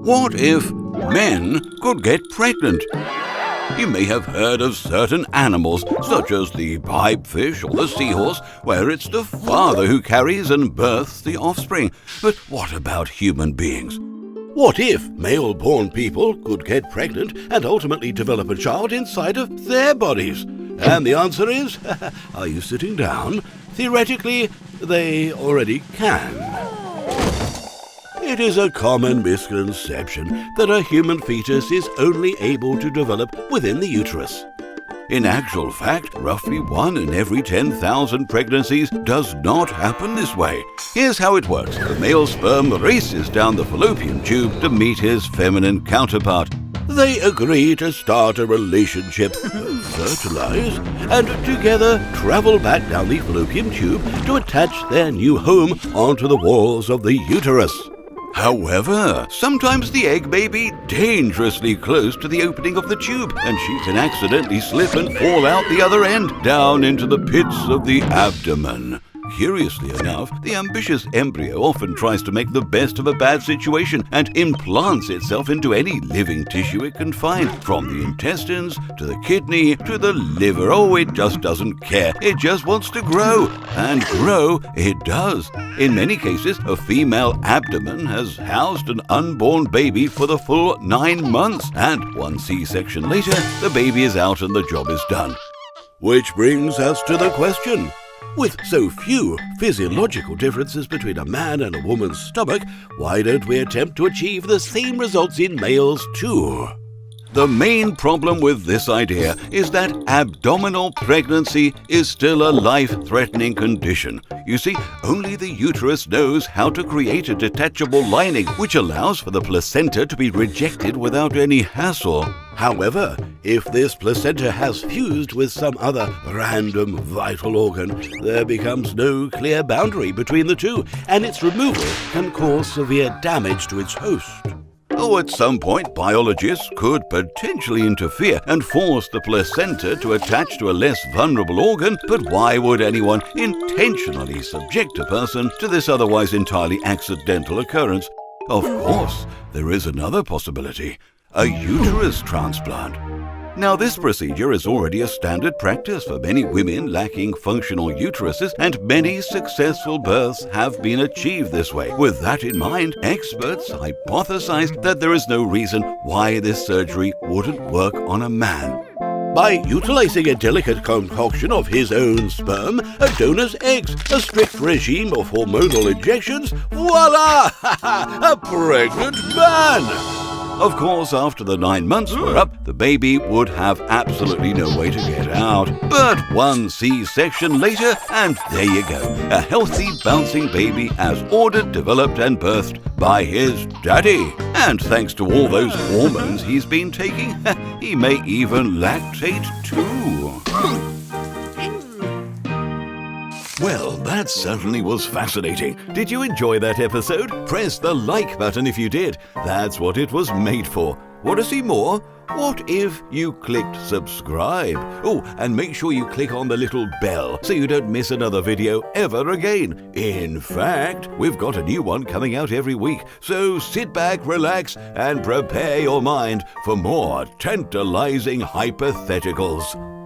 What if men could get pregnant? You may have heard of certain animals, such as the pipefish or the seahorse, where it's the father who carries and births the offspring. But what about human beings? What if male-born people could get pregnant and ultimately develop a child inside of their bodies? And the answer is, are you sitting down? Theoretically, they already can. It is a common misconception that a human fetus is only able to develop within the uterus. In actual fact, roughly 1 in every 10,000 pregnancies does not happen this way. Here's how it works. The male sperm races down the fallopian tube to meet his feminine counterpart. They agree to start a relationship, fertilize, and together travel back down the fallopian tube to attach their new home onto the walls of the uterus. However, sometimes the egg may be dangerously close to the opening of the tube, and she can accidentally slip and fall out the other end, down into the pits of the abdomen. Curiously enough, the ambitious embryo often tries to make the best of a bad situation and implants itself into any living tissue it can find, from the intestines to the kidney to the liver. Oh, it just doesn't care. It just wants to grow. And grow it does. In many cases, a female abdomen has housed an unborn baby for the full 9 months, and 1 C-section later, the baby is out and the job is done. Which brings us to the question: with so few physiological differences between a man and a woman's stomach, why don't we attempt to achieve the same results in males too? The main problem with this idea is that abdominal pregnancy is still a life-threatening condition. You see, only the uterus knows how to create a detachable lining, which allows for the placenta to be rejected without any hassle. However, if this placenta has fused with some other random vital organ, there becomes no clear boundary between the two, and its removal can cause severe damage to its host. Oh, at some point, biologists could potentially interfere and force the placenta to attach to a less vulnerable organ, but why would anyone intentionally subject a person to this otherwise entirely accidental occurrence? Of course, there is another possibility: a uterus transplant. Now, this procedure is already a standard practice for many women lacking functional uteruses, and many successful births have been achieved this way. With that in mind, experts hypothesized that there is no reason why this surgery wouldn't work on a man. By utilizing a delicate concoction of his own sperm, a donor's eggs, a strict regime of hormonal injections, voila! A pregnant man! Of course, after the 9 months were up, the baby would have absolutely no way to get out. But 1 C-section later, and there you go. A healthy, bouncing baby as ordered, developed and birthed by his daddy. And thanks to all those hormones he's been taking, he may even lactate too. Well, that certainly was fascinating. Did you enjoy that episode? Press the like button if you did. That's what it was made for. Want to see more? What if you clicked subscribe? Oh, and make sure you click on the little bell so you don't miss another video ever again. In fact, we've got a new one coming out every week. So sit back, relax, and prepare your mind for more tantalizing hypotheticals.